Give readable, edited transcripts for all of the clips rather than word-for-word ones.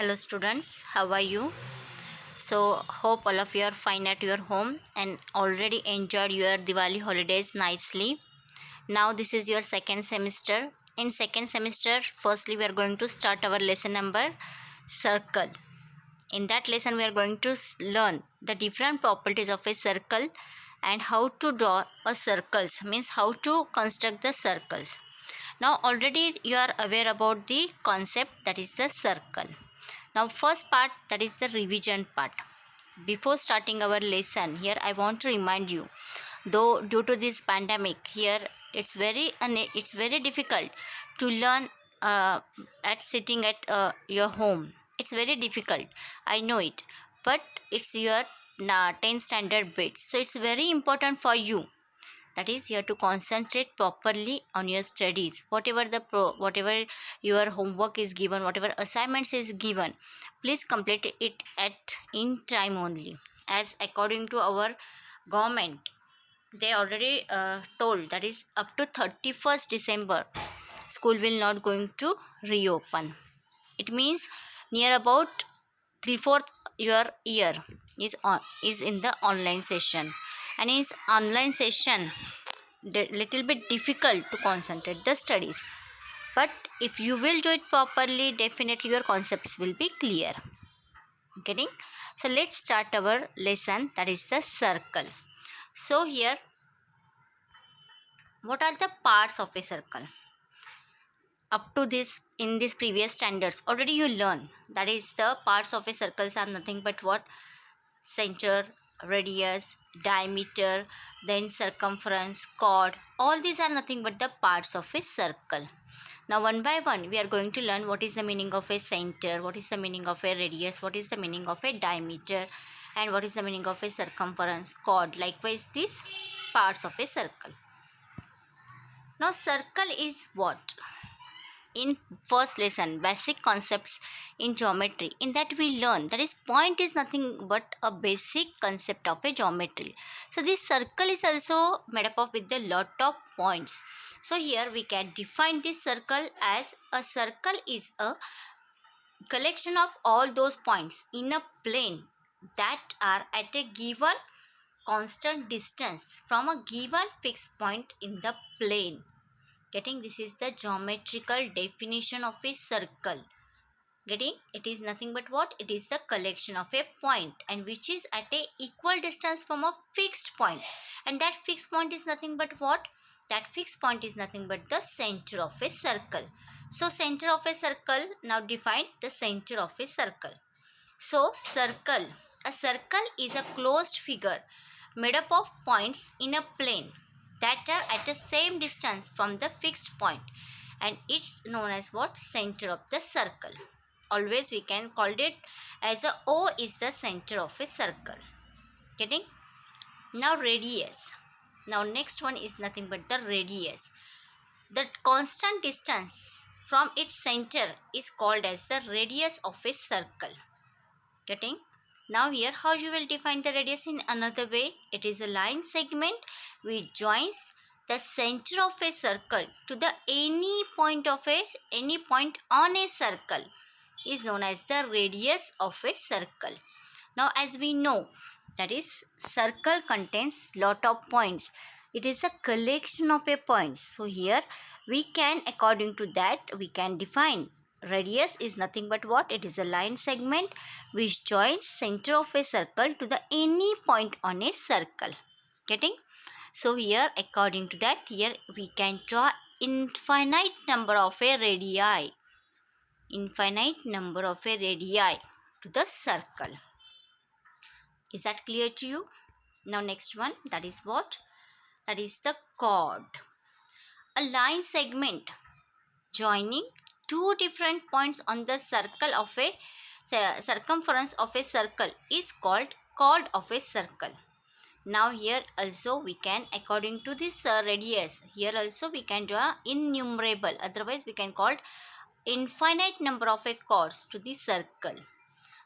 Hello students, how are you? So hope all of you are fine at your home and already enjoyed your Diwali holidays nicely. Now this is your second semester. In second semester, firstly we are going to start our lesson number circle. In that lesson we are going to learn the different properties of a circle and how to draw a circles, means how to construct the circles. Now already you are aware about the concept, that is the circle. Now first part, that is the revision part. Before starting our lesson, here I want to remind you, though due to this pandemic, here it's very difficult to learn at sitting at your home. It's very difficult, I know it, but it's your 10th standard bit, so it's very important for you, that is you have to concentrate properly on your studies. Whatever your homework is given, whatever assignments is given, please complete it at in time only, as according to our government they already told, that is up to 31st December school will not going to reopen. It means near about 3/4 your year is in the online session, and is online session little bit difficult to concentrate the studies, but if you will do it properly, definitely your concepts will be clear. Getting? So let's start our lesson, that is the circle. So here, what are the parts of a circle? Up to this, in this previous standards already you learn, that is the parts of a circles are nothing but what? Center, radius, diameter, then circumference, chord. All these are nothing but the parts of a circle. Now one by one we are going to learn what is the meaning of a center, what is the meaning of a radius, what is the meaning of a diameter, and what is the meaning of a circumference, chord. Likewise these parts of a circle. Now circle is what? In first lesson, basic concepts in geometry, in that we learn, that is point is nothing but a basic concept of a geometry. So this circle is also made up of with a lot of points. So here we can define this circle as a circle is a collection of all those points in a plane that are at a given constant distance from a given fixed point in the plane. Getting? This is the geometrical definition of a circle. Getting? It is nothing but what? It is the collection of a point, and which is at a equal distance from a fixed point, and that fixed point is nothing but what? That fixed point is nothing but the center of a circle. So center of a circle, now define the center of a circle. So circle, a circle is a closed figure made up of points in a plane that are at the same distance from the fixed point, and it's known as what? Center of the circle. Always we can call it as a O is the center of a circle. Getting? Now radius. Now next one is nothing but the radius. The constant distance from its center is called as the radius of a circle. Getting? Now here how you will define the radius in another way? It is a line segment which joins the center of a circle to the any point on a circle is known as the radius of a circle. Now as we know, that is circle contains lot of points. It is a collection of a points. So here we can, according to that, we can define radius is nothing but what? It is a line segment which joins center of a circle to the any point on a circle. Getting? So here according to that, here we can draw infinite number of a radii. Infinite number of a radii to the circle. Is that clear to you? Now next one, that is what? That is the chord. A line segment joining two different points on the circle of a circumference of a circle is called chord of a circle. Now here also we can, according to this radius, here also we can draw innumerable, otherwise we can call infinite number of a chords to the circle.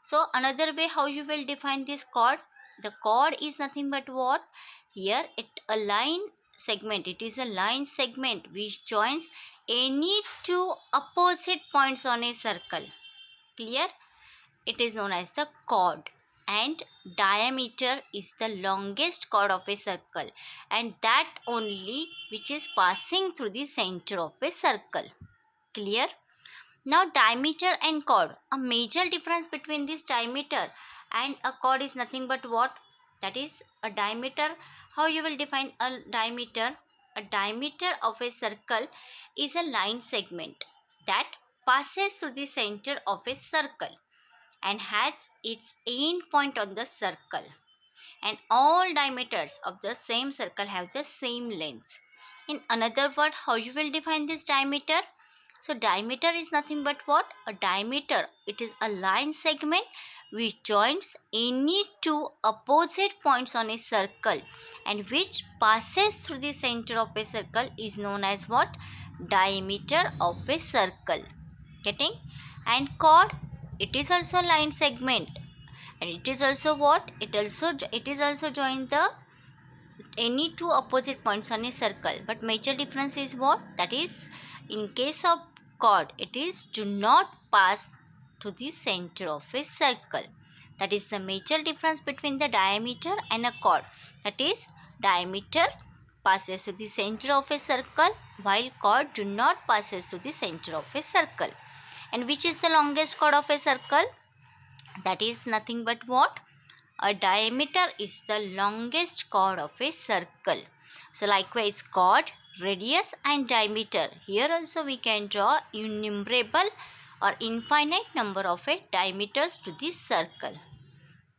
So another way how you will define this chord? The chord is nothing but what? Here it a line segment. It is a line segment which joins any two opposite points on a circle. Clear? it is known as the chord, and diameter is the longest chord of a circle, and that only which is passing through the center of a circle. Clear? Now diameter and chord, a major difference between this diameter and a chord is nothing but what? That is a diameter. How you will define a diameter? A diameter of a circle is a line segment that passes through the center of a circle and has its end point on the circle. And all diameters of the same circle have the same length. In another word, how you will define this diameter? So diameter is nothing but what? A diameter. It is a line segment which joins any two opposite points on a circle and which passes through the center of a circle is known as what? Diameter of a circle. Getting? And chord, it is also line segment, and it is also what? It is also join the any two opposite points on a circle, but major difference is what? That is, in case of chord, it is do not pass to the center of a circle. That is the major difference between the diameter and a chord. That is, diameter passes to the center of a circle while chord do not passes to the center of a circle. And which is the longest chord of a circle? That is nothing but what? A diameter is the longest chord of a circle. So likewise, chord, radius and diameter. Here also we can draw innumerable or infinite number of a diameters to this circle.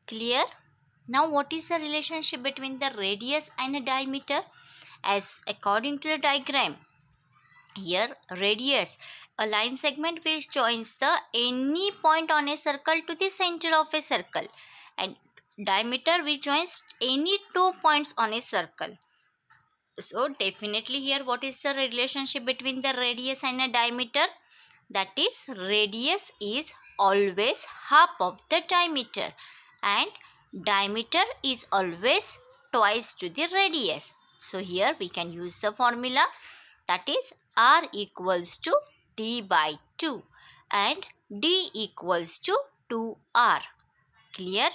Clear? Now what is the relationship between the radius and a diameter? As according to the diagram, here radius, a line segment which joins the any point on a circle to the center of a circle, and diameter which joins any two points on a circle. So definitely here what is the relationship between the radius and a diameter? That is, radius is always half of the diameter and diameter is always twice to the radius. So here we can use the formula, that is r equals to d by 2 and d equals to 2r. Clear?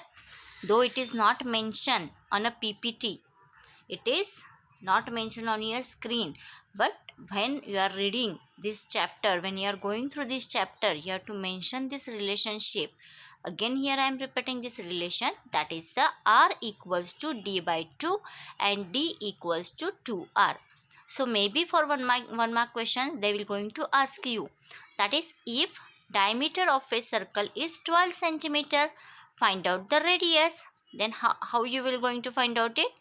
Though it is not mentioned on a PPT, it is not mentioned on your screen, but when you are reading this chapter, when you are going through this chapter, you have to mention this relationship. Again here I am repeating this relation, that is the r equals to d by 2 and d equals to 2r. So maybe for one mark question they will going to ask you, that is, if diameter of a circle is 12 centimeter, find out the radius. Then how you will going to find out it?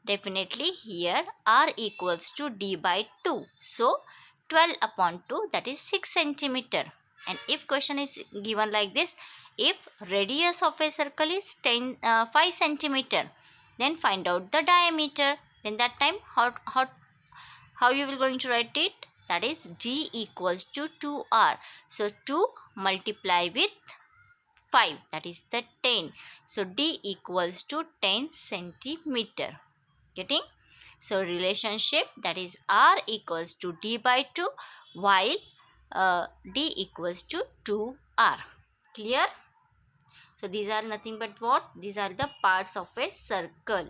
Definitely here r equals to d by 2. So 12 upon 2, that is 6 centimeter. And if question is given like this, if radius of a circle is 5 centimeter, then find out the diameter. Then that time how you will going to write it? That is d equals to 2r. So 2 multiply with 5, that is the 10. So d equals to 10 centimeter. Getting? So relationship, that is r equals to d by 2 while d equals to 2r. Clear? So these are nothing but what? These are the parts of a circle.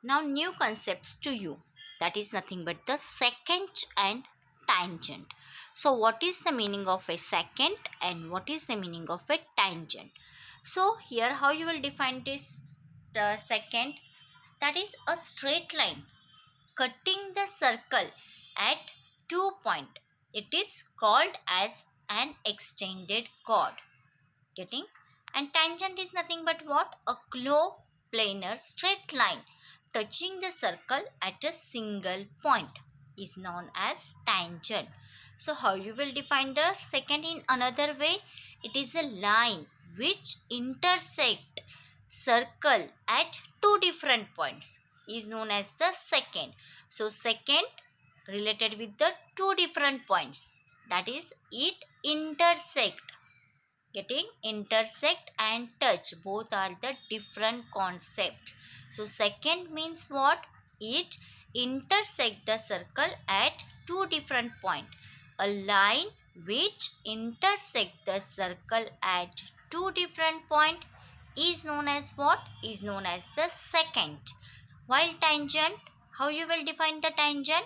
Now new concepts to you, that is nothing but the secant and tangent. So what is the meaning of a secant and what is the meaning of a tangent? So here how you will define this secant? That is a straight line cutting the circle at 2 points. It is called as an extended chord. Getting? And tangent is nothing but what? A close planar straight line touching the circle at a single point is known as tangent. So how you will define the secant in another way? It is a line which intersect circle at two different points is known as the secant. So secant related with the two different points, that is it intersect. Getting? Intersect and touch, both are the different concepts. So secant means what? It intersect the circle at two different points. A line which intersect the circle at two different points is known as what? Is known as the secant. While tangent, how you will define the tangent?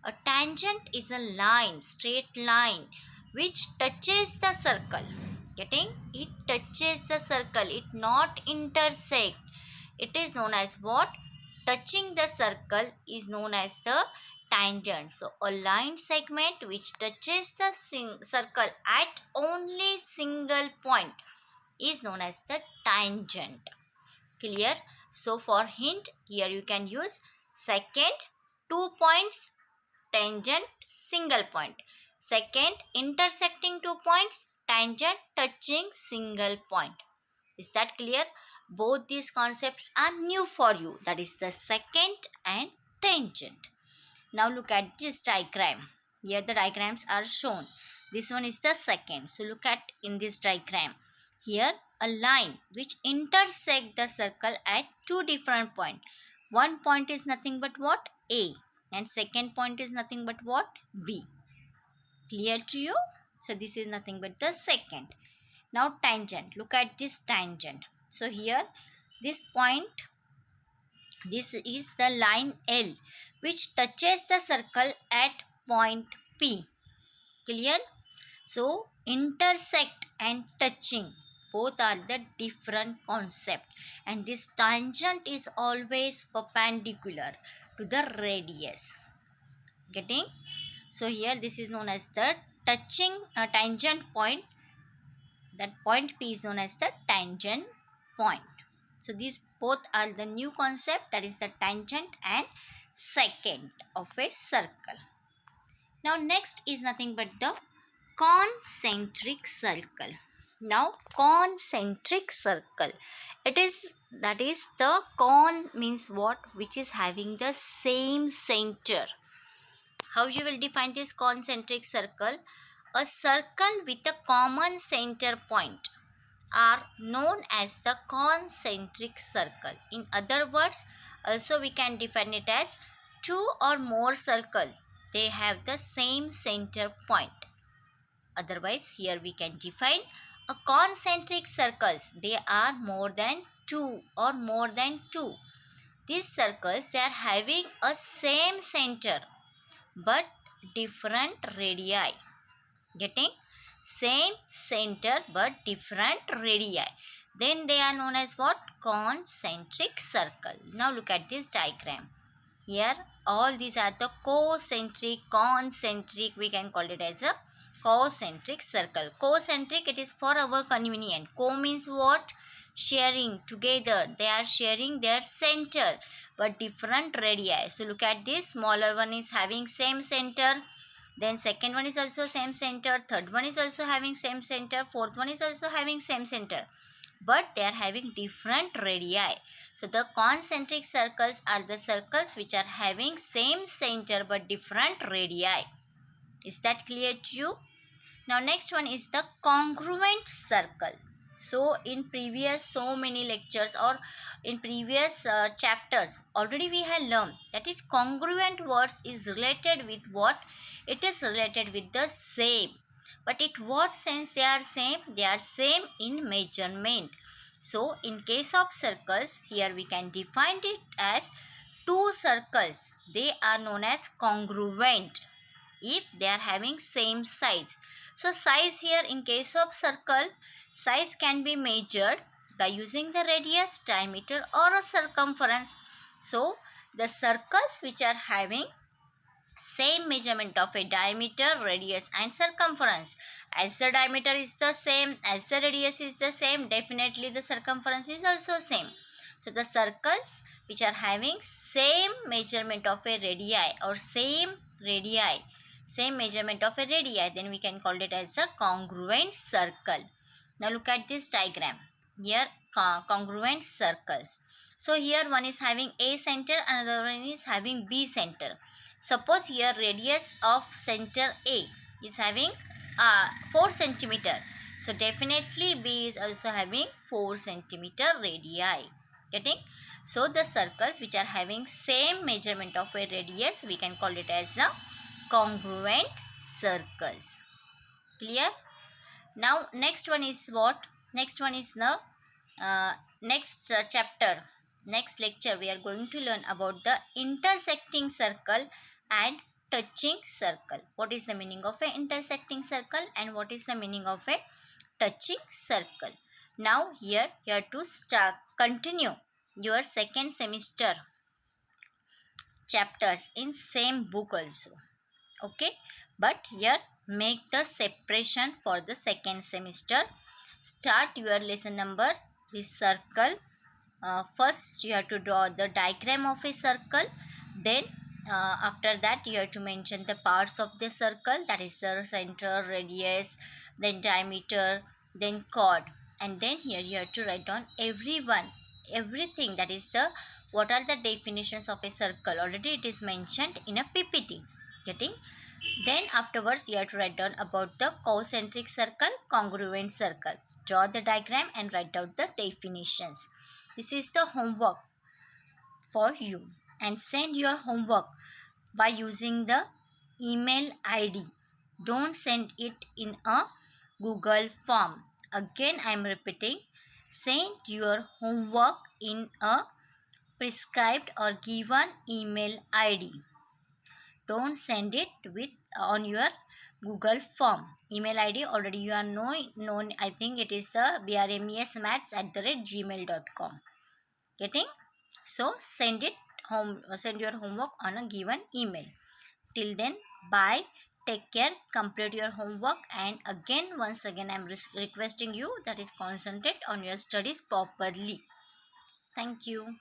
A tangent is a line, straight line, which touches the circle. Getting? It touches the circle. It not intersect. It is known as what? Touching the circle is known as the tangent. So a line segment which touches the circle at only single point is known as the tangent. Clear? So for hint, here you can use secant, 2 points, tangent, single point. Secant, intersecting 2 points, tangent, touching single point. Is that clear? Both these concepts are new for you. That is the secant and tangent. Now look at this diagram. Here the diagrams are shown. This one is the secant. So look at in this diagram. Here a line which intersect the circle at two different points. One point is nothing but what? A. And second point is nothing but what? B. Clear to you? So this is nothing but the secant. Now tangent. Look at this tangent. So here this point, this is the line L which touches the circle at point P. Clear? So intersect and touching both are the different concept, and this tangent is always perpendicular to the radius. Getting? So here this is known as the touching tangent point. That point P is known as the tangent point. So these both are the new concept, that is the tangent and secant of a circle. Now next is nothing but the concentric circle. Now concentric circle, it is, that is the con means what? Which is having the same center. How you will define this concentric circle? A circle with a common center point are known as the concentric circle. In other words, also we can define it as two or more circle, they have the same center point. Otherwise, here we can define a concentric circles, they are more than two or more than two. These circles, they are having a same center but different radii. Getting? Same center but different radii. Then they are known as what? Concentric circle. Now look at this diagram. Here all these are the concentric, concentric, we can call it as a concentric circle. Concentric, it is for our convenience. Co means what? Sharing together. They are sharing their center but different radii. So look at this, smaller one is having same center, then second one is also same center, third one is also having same center, fourth one is also having same center, but they are having different radii. So the concentric circles are the circles which are having same center but different radii. Is that clear to you? Now next one is the congruent circle. So in previous so many lectures or in previous chapters already we have learned that is congruent words is related with what? It is related with the same. But in what sense they are same? They are same in measurement. So in case of circles, here we can define it as two circles. They are known as congruent if they are having same size. So size here in case of circle, size can be measured by using the radius, diameter or a circumference. So the circles which are having same measurement of a diameter, radius and circumference, as the diameter is the same, as the radius is the same, definitely the circumference is also same. So the circles which are having same measurement of a radii or same radii, same measurement of a radii, then we can call it as a congruent circle. Now look at this diagram. Here congruent circles. So here one is having A center, another one is having B center. Suppose here radius of center A is having 4 centimeter. So definitely B is also having 4 centimeter radii. Getting? So the circles which are having same measurement of a radius, we can call it as a congruent circles. Clear? Now next one is what? Next one is the next chapter, next lecture we are going to learn about the intersecting circle and touching circle. What is the meaning of a intersecting circle and what is the meaning of a touching circle? Now here you have to start continue your second semester chapters in same book also. Okay, but here make the separation for the second semester. Start your lesson number, this circle. First you have to draw the diagram of a circle, then after that you have to mention the parts of the circle, that is the center, radius, then diameter, then chord, and then here you have to write down everything, that is the what are the definitions of a circle, already it is mentioned in a ppt. Getting? Then afterwards you have to write down about the concentric circle, congruent circle. Draw the diagram and write down the definitions. This is the homework for you, and send your homework by using the email ID. Don't send it in a Google form. Again I am repeating, send your homework in a prescribed or given email ID. Don't send it with on your Google form. Email ID already you are known. I think it is the brmesmaths@gmail.com. Getting? So send it home. Send your homework on a given email. Till then, bye. Take care. Complete your homework. And again, once again, I am requesting you that is concentrate on your studies properly. Thank you.